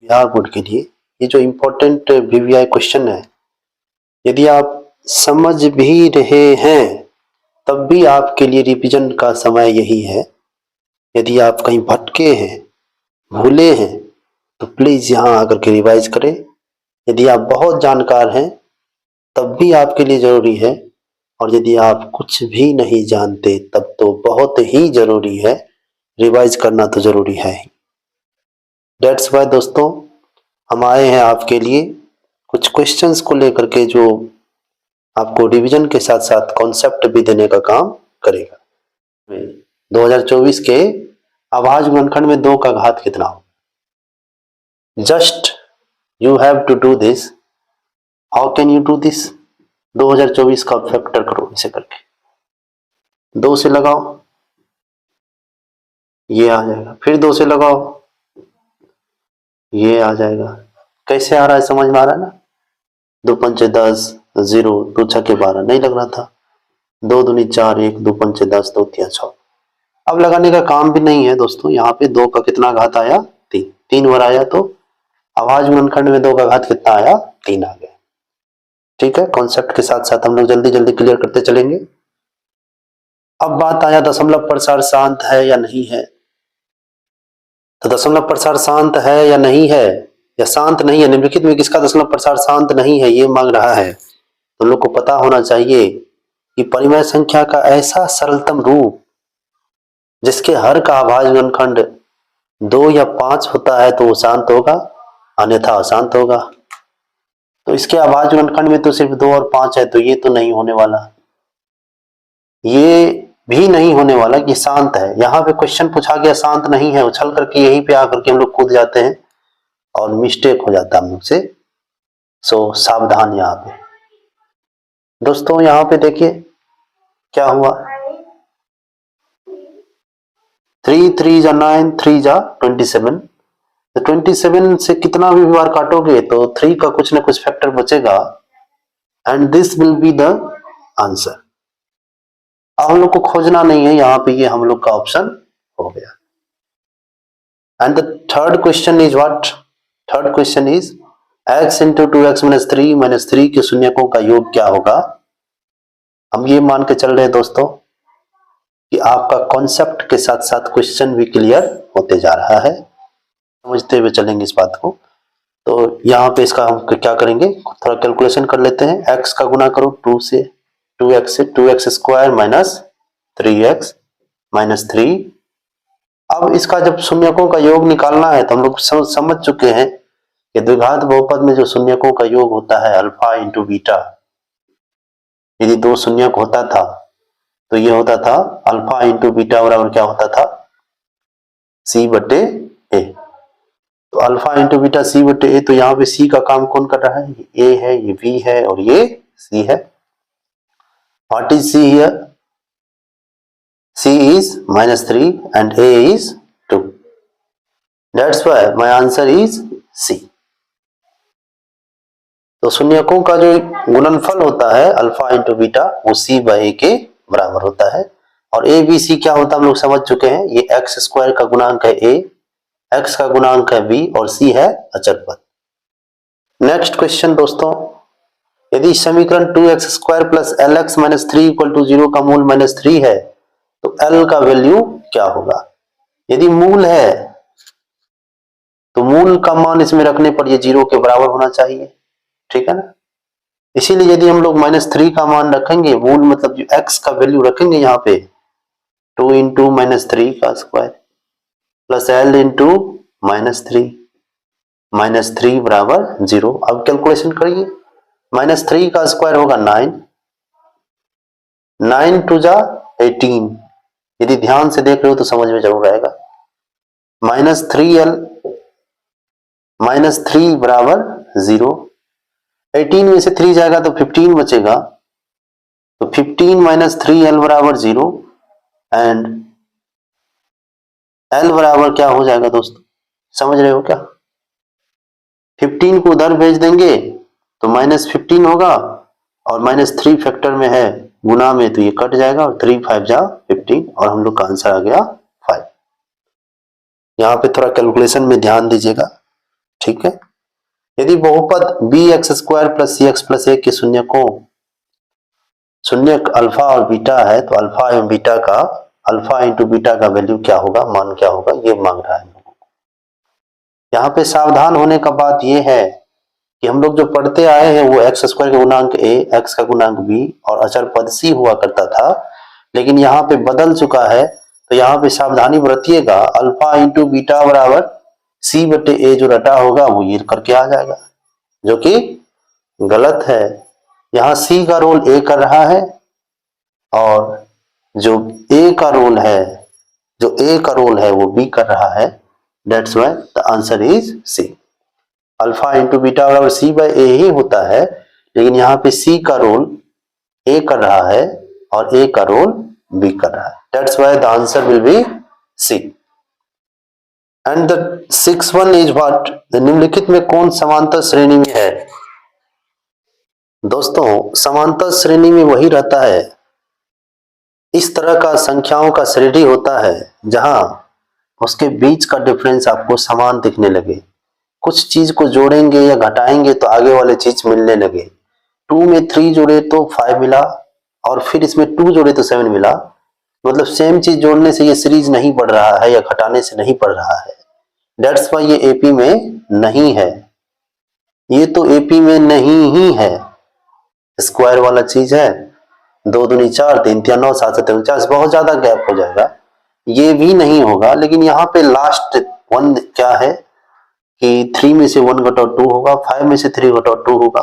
Bihar board के लिए ये जो इम्पोर्टेंट वीवीआई क्वेश्चन है, यदि आप समझ भी रहे हैं तब भी आपके लिए रिवीजन का समय यही है। यदि आप कहीं भटके हैं, भूले हैं, तो प्लीज यहाँ आकर के रिवाइज करें। यदि आप बहुत जानकार हैं तब भी आपके लिए जरूरी है, और यदि आप कुछ भी नहीं जानते तब तो बहुत ही जरूरी है, रिवाइज करना तो जरूरी है ही। डेट्स वाई दोस्तों, हम आए हैं आपके लिए कुछ क्वेश्चंस को लेकर के जो आपको रिवीजन के साथ साथ कॉन्सेप्ट भी देने का काम करेगा। 2024 के अभाज्य गुणनखंड में 2 का घात कितना हो? Just you have to do this. How can you do this? 2024 का फैक्टर करो इसे करके, 2 से लगाओ, ये आ जाएगा, फिर 2 से लगाओ, ये आ जाएगा। कैसे आ रहा है, समझ में आ रहा है ना? 2 पंचे 10, 0, 2 छक्के 12, नहीं लग रहा था। 2 दूनी 4, 1, 2 पंचे 10, 2 तिया 6। अब लगाने का काम भी नहीं है दोस्तों। यहाँ पे 2 का कितना घात आया? 3। 3 बार आया तो अभाज्य गुणनखंड में 2 का घात कितना आया? 3 आ गया। ठीक है, कॉन्सेप्ट के साथ साथ हम लोग जल्दी जल्दी क्लियर करते चलेंगे। अब बात आया दशमलव प्रसार शांत है या नहीं है। तो दशमलव प्रसार शांत है या नहीं है, या शांत नहीं है, निम्नलिखित में किसका दशमलव प्रसार शांत नहीं है, ये मांग रहा है। तो लोग को पता होना चाहिए कि परिमेय संख्या का ऐसा सरलतम रूप जिसके हर का अभाज्य गुणनखंड 2 या 5 होता है तो वो शांत होगा, अन्यथा अशांत होगा। तो इसके अभाज्य गुणनखंड में तो सिर्फ 2 और 5 है, तो ये तो नहीं होने वाला, ये भी नहीं होने वाला कि शांत है। यहाँ पे क्वेश्चन पूछा गया शांत नहीं है, उछल करके यहीं पे आकर के हम लोग कूद जाते हैं और मिस्टेक हो जाता है हम लोग से। सो सावधान यहाँ पे दोस्तों। यहाँ पे देखिए क्या हुआ, 3 3 जा 9, 3 जा 27। तो 27 से कितना भी बार काटोगे तो 3 का कुछ ना कुछ फैक्टर बचेगा, and this will be the answer. अब हम लोग को खोजना नहीं है, यहाँ पे ये हम लोग का ऑप्शन हो गया। And the third question is what? Third question is x into 2x minus 3 minus 3 के शून्यकों का योग क्या होगा। हम ये मान के चल रहे हैं दोस्तों कि आपका कॉन्सेप्ट के साथ साथ क्वेश्चन भी क्लियर होते जा रहा है, समझते हुए चलेंगे इस बात को। तो यहाँ पे इसका हम क्या करेंगे, थोड़ा कैलकुलेशन कर लेते हैं। x का गुना करो 2 से, 2x से, 2x square minus 3x minus 3। अब इसका जब शून्यकों का योग निकालना है तो हम लोग समझ चुके हैं कि द्विघात बहुपद में जो शून्यकों का योग होता है अल्फा इंटू बीटा। यदि 2 शून्यक होता था तो ये होता था अल्फा इंटू बीटा बराबर क्या होता था? c बटे a। तो अल्फा इंटू बीटा c बटे a, तो यहाँ पे c का काम कौन कर रहा है? ये a है, ये v है और ये c है। What is c here? c is -3 and a is 2. That's why my answer is c. तो शून्यकों का जो गुणनफल होता है अल्फा इंटू बीटा वो c बाई a के बराबर होता है। और a b c क्या होता है हम लोग समझ चुके हैं। ये x स्क्वायर का गुणांक है a, x का गुणांक है b और c है अचर पद। नेक्स्ट क्वेश्चन दोस्तों, यदि समीकरण 2x square plus lx minus 3 equal to 0 का मूल -3 है तो l का वैल्यू क्या होगा। यदि मूल है तो मूल का मान इसमें रखने पर ये 0 के बराबर होना चाहिए, ठीक है ना। इसीलिए यदि हम लोग -3 का मान रखेंगे, मूल मतलब जो x का वैल्यू रखेंगे यहाँ पे 2 इंटू -3 का स्क्वायर प्लस l इंटू -3, -3 बराबर 0। अब कैलकुलेशन करिए, -3 का स्क्वायर होगा 9, 9 टू जा 18। यदि ध्यान से देख रहे हो तो समझ में जरूर आएगा। -3l -3 बराबर 0। 18 में से 3 जाएगा तो 15 बचेगा, तो 15 - 3l बराबर 0 एंड l बराबर क्या हो जाएगा दोस्तों, समझ रहे हो क्या? 15 को उधर भेज देंगे तो -15 होगा और -3 फैक्टर में है गुना में तो ये कट जाएगा और 3 5 जा 15 और हम लोग का आंसर आ गया 5। यहाँ पे थोड़ा कैलकुलेशन में ध्यान दीजिएगा। ठीक है। यदि बहुपद बी एक्स स्क्वायर प्लस सी एक्स प्लस ए के शून्य को शून्य अल्फा और बीटा है तो अल्फा एवं बीटा का अल्फा इंटू बीटा का वैल्यू क्या होगा, मान क्या होगा, ये मांग रहा है। यहाँ पे सावधान होने का बात ये है कि हम लोग जो पढ़ते आए हैं वो एक्स स्क्वायर का गुणांक ए, एक्स का गुणांक बी और अचर पद सी हुआ करता था, लेकिन यहाँ पे बदल चुका है। तो यहाँ पे सावधानी बरतिएगा, अल्फा इंटू बीटा बराबर सी बटे ए जो रटा होगा वो ये करके आ जाएगा, जो कि गलत है। यहाँ सी का रोल ए कर रहा है और जो ए का रोल है वो बी कर रहा है। That's why the answer is C. Alpha into beta बराबर सी बाय ए ही होता है, लेकिन यहाँ पे सी का रोल ए कर रहा है और ए का रोल बी कर रहा है। That's why the answer will be C. And the 6th is what, निम्नलिखित में कौन समांतर श्रेणी में है? दोस्तों समांतर श्रेणी में वही रहता है, इस तरह का संख्याओं का श्रेणी होता है जहां उसके बीच का डिफरेंस आपको समान दिखने लगे। कुछ चीज को जोड़ेंगे या घटाएंगे तो आगे वाले चीज मिलने लगे। 2 में 3 जोड़े तो 5 मिला और फिर इसमें 2 जोड़े तो 7 मिला। मतलब सेम चीज जोड़ने से ये सीरीज नहीं बढ़ रहा है या घटाने से नहीं बढ़ रहा है। दैट्स व्हाई ये एपी में नहीं है, ये तो एपी में नहीं ही है। स्क्वायर वाला चीज है, 2 दूनी 4, 3 3 9, 7 7 49, बहुत ज्यादा गैप हो जाएगा, ये भी नहीं होगा। लेकिन यहाँ पे लास्ट वन क्या है कि 3 में से 1 घटाओ 2 होगा, 5 में से 3 घटाओ 2 होगा,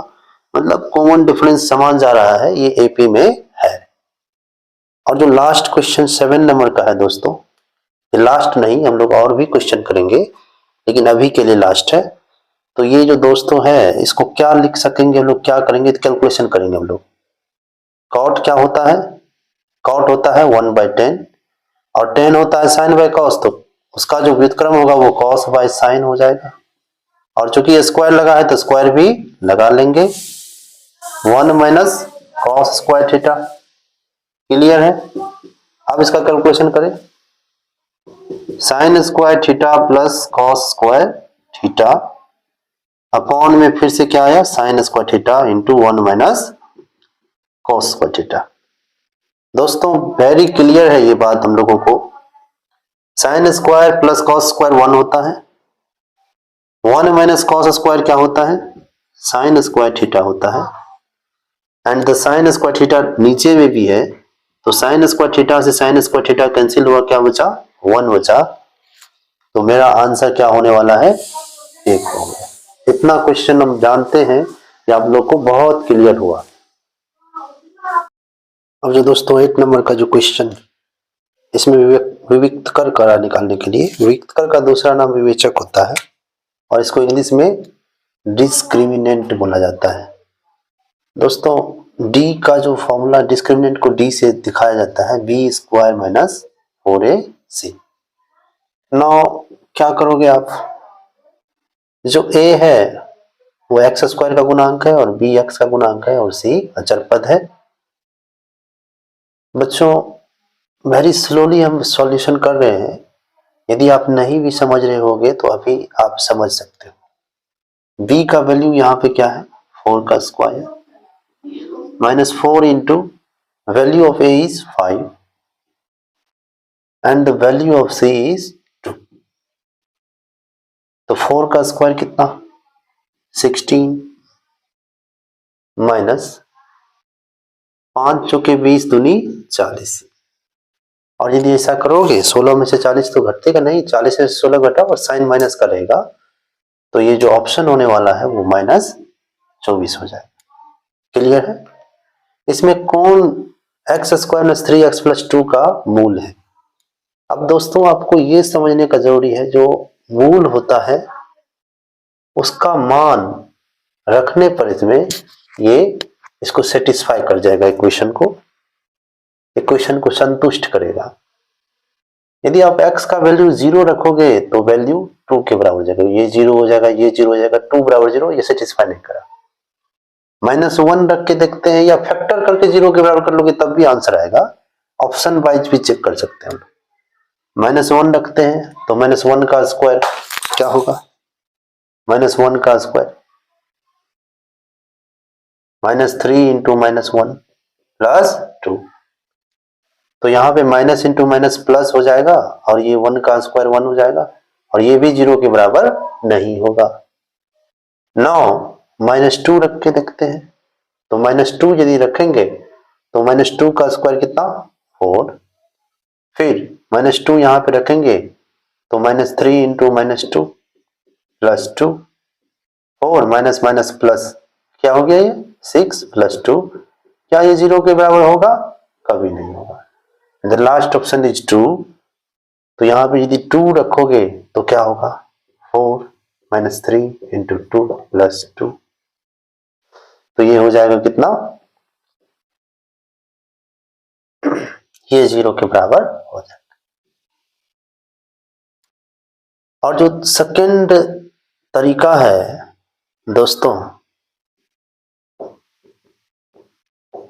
मतलब कॉमन डिफरेंस समान जा रहा है, ये एपी में है। और जो लास्ट क्वेश्चन 7 नंबर का है दोस्तों, ये लास्ट नहीं, हम लोग और भी क्वेश्चन करेंगे लेकिन अभी के लिए लास्ट है। तो ये जो दोस्तों है इसको क्या लिख सकेंगे हम लोग, क्या करेंगे, कैलकुलेशन करेंगे हम लोग। कॉट क्या होता है? कॉट होता है 1/10 और 10 होता है साइन बाय कॉस, तो उसका जो व्युत्क्रम होगा वो कॉस बाय साइन हो जाएगा। और चूंकि स्क्वायर लगा है तो स्क्वायर भी लगा लेंगे, 1 minus cos square theta. Clear है? अब इसका कैलकुलेशन करें, sine square theta plus cos square theta upon में फिर से क्या आया, sine square theta into 1 minus cos square theta. दोस्तों वेरी क्लियर है ये बात हम लोगों को, sine square plus cos square 1 होता है, 1 माइनस कॉस स्क्वायर क्या होता है, साइन स्क्वायर थीटा होता है। And the sine square theta नीचे में भी है, तो साइन स्क्वायर थीटा से साइन स्क्वायर थीटा कैंसिल हुआ, क्या बचा, 1 बचा। तो मेरा आंसर क्या होने वाला है, 1 हो गया। इतना क्वेश्चन हम जानते हैं कि आप लोग को बहुत क्लियर हुआ। अब जो दोस्तों 8 नंबर का जो क्वेश्चन, इसमें विविक्त कर करा निकालने के लिए, विविक्त कर का दूसरा नाम विवेचक होता है और इसको इंग्लिश में डिस्क्रिमिनेंट बोला जाता है। दोस्तों डी का जो फॉर्मूला, डिस्क्रिमिनेंट को डी से दिखाया जाता है, B square minus 4ac। Now क्या करोगे आप, जो ए है वो एक्स स्क्वायर का गुणांक है और बी एक्स का गुणांक है और सी अचर पद है। बच्चों वेरी स्लोली हम सॉल्यूशन कर रहे हैं, यदि आप नहीं भी समझ रहे होगे तो अभी आप समझ सकते हो। b का वैल्यू यहाँ पे क्या है, 4 का square minus 4 into value of a is 5 and the value of c is 2। तो 4 का स्क्वायर कितना, 16 माइनस 5 चौके 20 दूनी 40। और यदि ऐसा करोगे 16 में से 40 तो घटेगा नहीं, 40 में से 16 घटा और साइन माइनस का रहेगा, तो ये जो ऑप्शन होने वाला है वो -24 हो जाएगा। क्लियर है? इसमें कौन x square plus 3x plus 2 का मूल है? अब दोस्तों आपको ये समझने का जरूरी है, जो मूल होता है उसका मान रखने पर इसमें ये इसको सेटिस्फाई कर जाएगा, इक्वेशन को संतुष्ट करेगा। यदि आप x का वैल्यू 0 रखोगे तो वैल्यू 2 के बराबर हो जाएगा, ये 0 हो जाएगा, ये 0 हो जाएगा, 2 बराबर 0, ये सेटिस्फाई नहीं करा। -1 रख के देखते हैं या फैक्टर करके 0 के बराबर कर लोगे तब भी आंसर आएगा। ऑप्शन वाइज भी चेक कर सकते हैं। -1 रखते हैं तो -1 का स्क्वायर क्या होगा, -1 का स्क्वायर, -3 इंटू -1 +2। तो यहाँ पे माइनस इंटू माइनस प्लस हो जाएगा और ये 1 का स्क्वायर 1 हो जाएगा और ये भी 0 के बराबर नहीं होगा। नाउ -2 रख के देखते हैं। तो -2 यदि रखेंगे तो -2 का स्क्वायर कितना 4, फिर -2 यहाँ पे रखेंगे तो -3 इंटू -2 +2, 4 माइनस माइनस प्लस क्या हो गया ये 6 +2। क्या ये 0 के बराबर होगा? कभी नहीं होगा। The last option is 2। तो यहाँ पे यदि 2 रखोगे तो क्या होगा 4 -3 इंटू 2 +2। तो ये हो जाएगा कितना, ये 0 के बराबर हो जाएगा। और जो सेकंड तरीका है दोस्तों,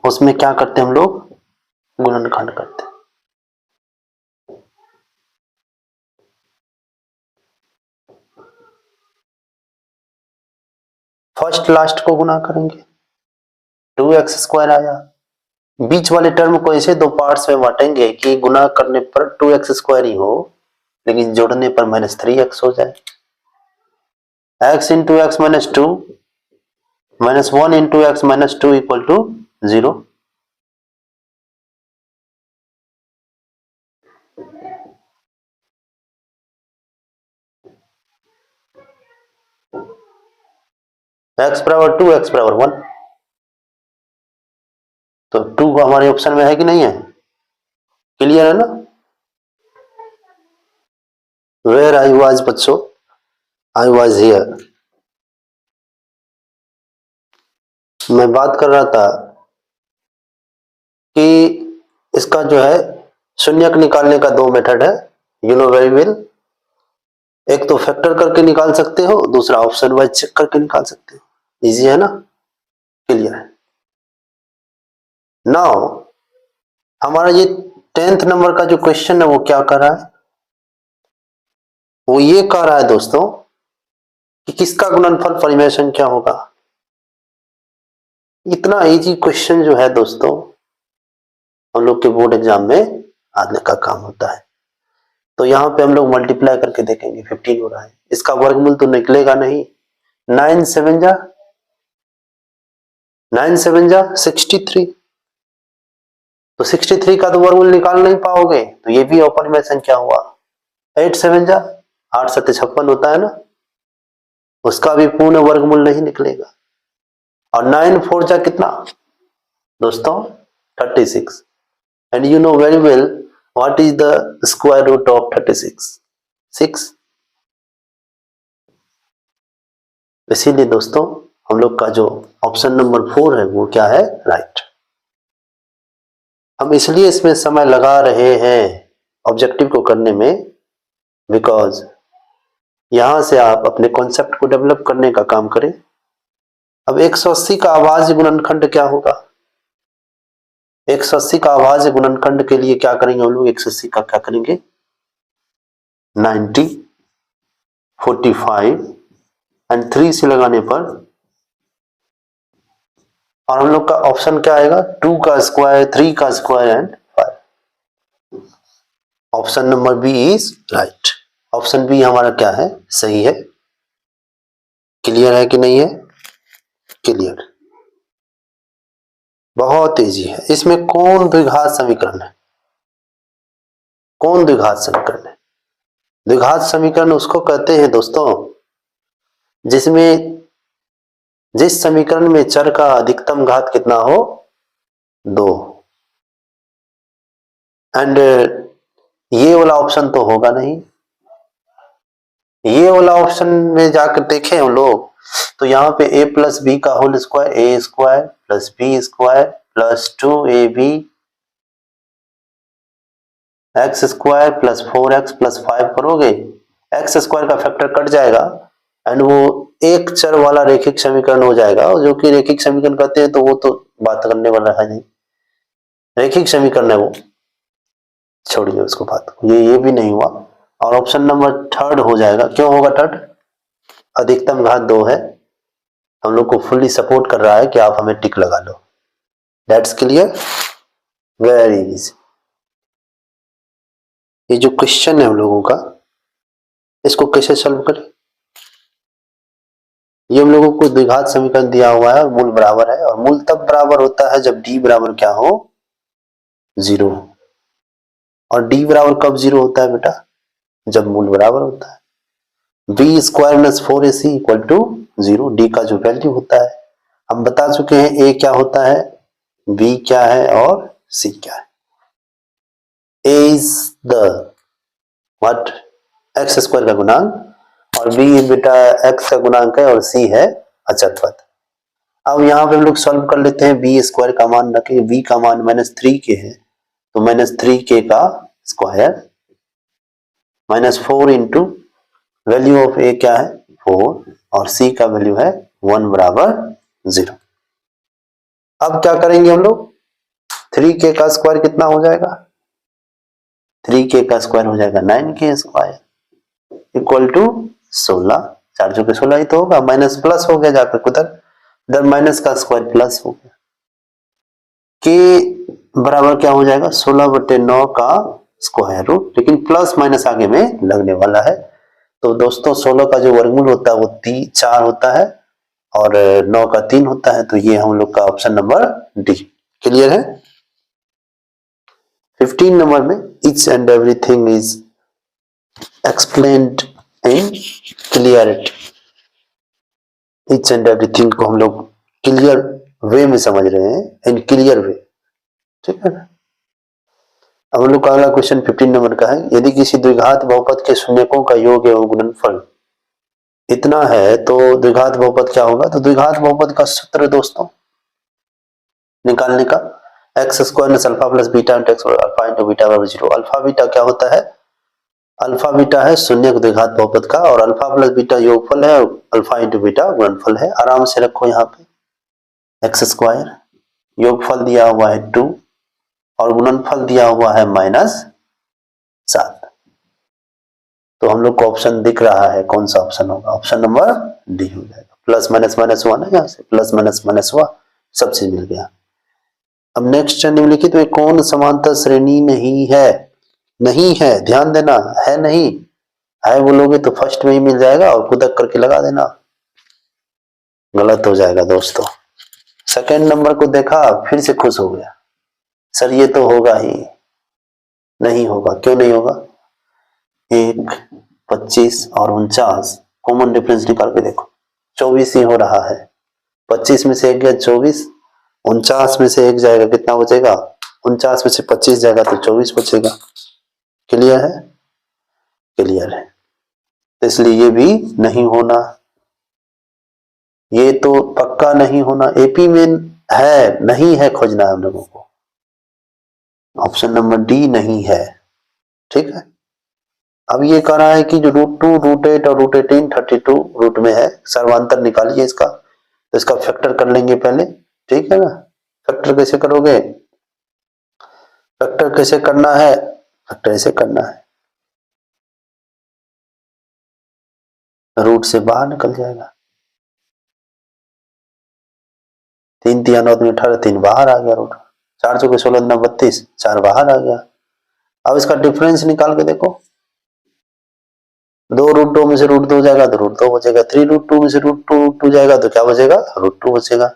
उसमें क्या करते हैं हम लोग, गुणनखंड करते हैं। फर्स्ट लास्ट को गुना करेंगे, 2x² आया। बीच वाले टर्म को ऐसे दो पार्ट्स में बांटेंगे कि गुना करने पर 2x² ही हो, लेकिन जोड़ने पर -3x हो जाए। x into x -2 -1 into x -2 equal to 0। x बराबर 2 x बराबर 1। तो 2 हमारे ऑप्शन में है कि नहीं है? क्लियर है ना? वेयर आई वाज बच्चों, आई वाज हियर। मैं बात कर रहा था कि इसका जो है शून्यक निकालने का 2 मेथड है, यू नो वेरी वेल। एक तो फैक्टर करके निकाल सकते हो, दूसरा ऑप्शन वाइज चेक करके निकाल सकते हो। इजी है ना? क्लियर है? नाउ हमारा ये 10th नंबर का जो क्वेश्चन है वो क्या कर रहा है, वो ये कह रहा है दोस्तों कि किसका गुणनफल परिमेशन क्या होगा। इतना इजी क्वेश्चन जो है दोस्तों, हम लोग के बोर्ड एग्जाम में आने का काम होता है। तो यहाँ पे हम लोग मल्टीप्लाई करके देखेंगे, 15 हो रहा है, इसका वर्गमूल तो निकलेगा नहीं। 9 7 जा 63। तो 63 का तो वर्गमूल निकाल नहीं पाओगे, तो ये भी अपरिमेशन क्या हुआ। 8 7 जा 8 7 56 होता है ना, उसका भी पूर्ण वर्गमूल नहीं निकलेगा। और 9 4 जा कितना दोस्तों 36। And you know very well what is the square root of 36? 6। इसीलिए दोस्तों हम लोग का जो ऑप्शन नंबर 4 है वो क्या है, राइट। हम इसलिए इसमें समय लगा रहे हैं ऑब्जेक्टिव को करने में, बिकॉज यहां से आप अपने कॉन्सेप्ट को डेवलप करने का काम करें। अब 180 का अभाज्य गुणनखंड क्या होगा? 180 का अभाज्य गुणनखंड के लिए क्या करेंगे हम लोग, 180 का क्या करेंगे 90 45 एंड 3 से लगाने पर, और हम लोग का ऑप्शन क्या आएगा 2 का स्क्वायर 3 का square and 5। Option number B is right. Option B हमारा क्या है, सही है। क्लियर है कि नहीं है? क्लियर। बहुत इजी है। इसमें कौन द्विघात समीकरण है, कौन द्विघात समीकरण है? द्विघात समीकरण उसको कहते हैं दोस्तों जिसमें जिस समीकरण में चर का अधिकतम घात कितना हो 2। एंड ये वाला ऑप्शन तो होगा नहीं। ये वाला ऑप्शन में जाकर देखें हम लोग तो यहाँ पे a प्लस बी का whole square, A square plus B square plus 2ab x square plus 4x plus 5 करोगे, एक्स स्क्वायर का फैक्टर कट जाएगा एंड वो एक चर वाला रेखिक समीकरण हो जाएगा। जो कि रेखिक समीकरण कहते हैं तो वो तो बात करने वाला है नहीं, रेखिक समीकरण है वो, छोड़िए उसको बात को। ये भी नहीं हुआ। और ऑप्शन नंबर 3 हो जाएगा। क्यों होगा 3? अधिकतम घात 2 है, हम लोग को फुल्ली सपोर्ट कर रहा है कि आप हमें टिक लगा लो। That's clear, very easy. ये जो क्वेश्चन है हम लोगों का, इसको कैसे सॉल्व करें? ये हम लोगों को द्विघात समीकरण दिया हुआ है और मूल बराबर है, और मूल तब बराबर होता है जब डी बराबर क्या हो, 0। और डी बराबर कब 0 होता है बेटा? जब मूल बराबर होता है। B square minus 4ac equal to 0, D का जो वैल्यू होता है। हम बता चुके हैं ए क्या होता है, बी क्या है और सी क्या है। A is the what, x square का गुणांक, और बी बेटा एक्स का गुणांक है, और सी है अचर पद। अब यहाँ पे हम लोग सॉल्व कर लेते हैं। बी स्क्वायर का मान रखेंगे, बी का मान -3k है, तो -3k का square minus 4 into value of a क्या है 4, और सी का वैल्यू है 1 बराबर 0। अब क्या करेंगे हम लोग, 3k का स्क्वायर कितना हो जाएगा, 3k का स्क्वायर हो जाएगा 9k स्क्वायर इक्वल टू 16, 4 चौके 16 ही तो होगा, माइनस प्लस हो गया जाकर उधर, इधर माइनस का स्क्वायर प्लस हो गया। k बराबर क्या हो जाएगा 16/9 का स्क्वायर रूट, लेकिन प्लस माइनस आगे में लगने वाला है। तो दोस्तों 16 का जो वर्गमूल होता है वो 4 होता है, और 9 का 3 होता है, तो ये हम लोग का ऑप्शन नंबर डी। क्लियर है? 15 नंबर में each and everything is explained in clarity. Each and everything को हम लोग क्लियर वे में समझ रहे हैं, इन क्लियर वे, ठीक है ना। अब हम लोग का अगला क्वेश्चन 15 नंबर का है, यदि किसी द्विघात बहुपद के शून्यकों का योग एवं गुणनफल इतना है तो द्विघात बहुपद क्या होगा? तो द्विघात बहुपद का सूत्र दोस्तों निकालने का, x square minus alpha plus beta into x alpha into beta बराबर 0। अल्फा बीटा क्या होता है? अल्फा बीटा है शून्यक द्विघात बहुपद का, और अल्फा प्लस बीटा योगफल है, और अल्फा इंटू बीटा गुणनफल है। आराम से रखो यहाँ पे, एक्स स्क्वायर योगफल दिया हुआ है 2, और गुणनफल दिया हुआ है -7। तो हम लोग को ऑप्शन दिख रहा है, कौन सा ऑप्शन होगा? ऑप्शन नंबर डी हो जाएगा। प्लस माइनस माइनस हुआ ना, यहाँ से प्लस माइनस माइनस हुआ, सबसे मिल गया। अब नेक्स्ट निम्नलिखित में कौन समांतर श्रेणी नहीं है? नहीं है, ध्यान देना, है नहीं है बोलोगे तो फर्स्ट में ही मिल जाएगा और कुदक करके लगा देना, गलत हो जाएगा दोस्तों। सेकंड नंबर को देखा फिर से खुश हो गया, सर ये तो होगा ही, नहीं होगा। क्यों नहीं होगा? 1, 25 और 49 कॉमन डिफरेंस निकाल के देखो, 24 ही हो रहा है। 25 में से 1 गया 24, 49 में से 1 जाएगा, कितना बचेगा? 49 में से 25 जाएगा तो 24 बचेगा। क्लियर है? क्लियर है। तो इसलिए ये भी नहीं होना, ये तो पक्का नहीं होना। एपी में है, नहीं है, खोजना है हम लोगों को। ऑप्शन नंबर डी नहीं है, ठीक है। अब ये कह रहा है कि जो √2, √8 और √18 32 रूट में है, सर्वांतर निकालिए इसका। तो इसका फैक्टर कर लेंगे पहले, ठीक है ना। फैक्टर कैसे करोगे? फैक्टर कैसे करना है? फैक्टर ऐसे करना है, रूट से बाहर निकल जाएगा। 3 × 9 = 18, 3 बाहर आ गया रूट, 4 × 4 = 16, 9 = 32, 4 बाहर आ गया। अब इसका डिफरेंस निकाल के देखो, 2 √2 में से √2 जाएगा तो √2 बचेगा, 3 √2 में से √2 जाएगा तो क्या बचेगा? √2 बचेगा।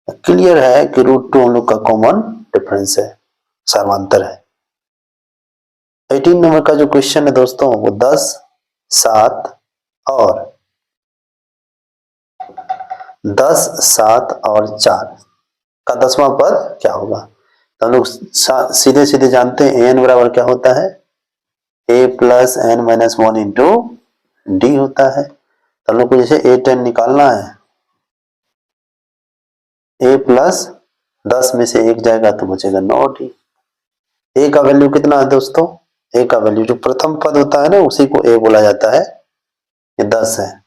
क्लियर है कि √2 हम लोग का कॉमन डिफरेंस है, सर्वांतर है। 18 नंबर का जो क्वेश्चन है दोस्तों वो 10, 7 और 4 का 10वां पद क्या होगा? तो हम लोग सीधे सीधे जानते हैं an बराबर क्या होता है? a + n - 1 इंटू डी होता है। तो हम लोग को जैसे a10 निकालना है, a + 10 में से 1 जाएगा तो बचेगा 9d। a का वैल्यू कितना है दोस्तों? a का वैल्यू जो प्रथम पद होता है ना उसी को a बोला जाता है, ये 10 है।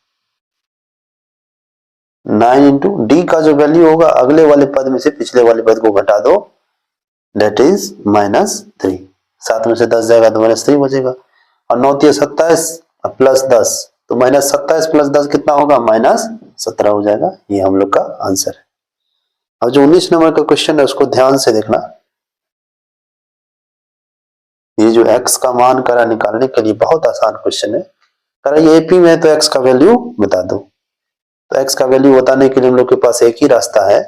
9 इंटू डी का जो वैल्यू होगा अगले वाले पद में से पिछले वाले पद को घटा दो, दैट इज -3। 7 में से 10 जाएगा तो -3 बचेगा, और 9 × 27 + 10 तो -27 + 10 कितना होगा? -17 हो जाएगा। ये हम लोग का आंसर है। अब जो 19 नंबर का क्वेश्चन है उसको ध्यान से देखना। ये जो x का मान करा निकालने के लिए बहुत आसान क्वेश्चन है। करा ये एपी में है तो x का वैल्यू बता दो। तो x का वैल्यू बताने के लिए हम लोग के पास एक ही रास्ता है।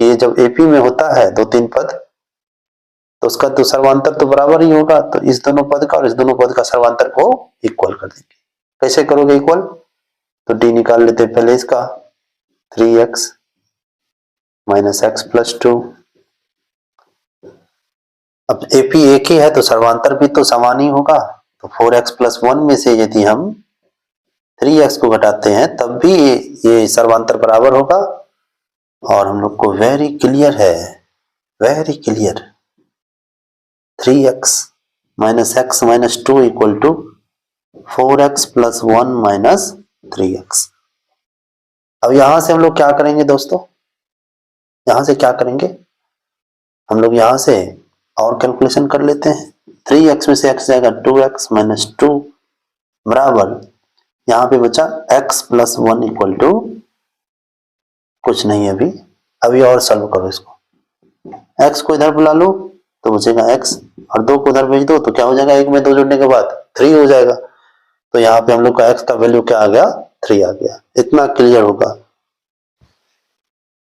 ये जब एपी में होता है 2-3 पद तो उसका तो सर्वांतर तो बराबर ही होगा। तो इस दोनों पद का और इस दोनों पद का सर्वांतर को इक्वल कर देंगे। कैसे करोगे इक्वल? तो d निकाल लेते हैं पहले इसका, 3x - x + 2। अब एपी एक ही है तो सर्वांतर भी तो समान ही होगा। तो 4x + 1 में से यदि हम 3x को घटाते हैं तब भी ये सर्वांतर बराबर होगा। और हम लोग को वेरी क्लियर है, very clear, 3x - x - 2 = 4x + 1 - 3x। अब यहां से हम लोग क्या करेंगे दोस्तों? यहां से क्या करेंगे? हम लोग यहां से और कैलकुलेशन कर लेते हैं। 3x में से x जाएगा 2x - 2 बराबर, यहाँ पे बचा x + 1 = कुछ नहीं है अभी और सॉल्व करो इसको। x को इधर बुला लो तो बचेगा x और 2 को उधर भेज दो तो क्या हो जाएगा? 1 में 2 जोड़ने के बाद 3 हो जाएगा। तो यहाँ पे हम लोग का x का वैल्यू क्या आ गया? 3 आ गया। इतना क्लियर होगा।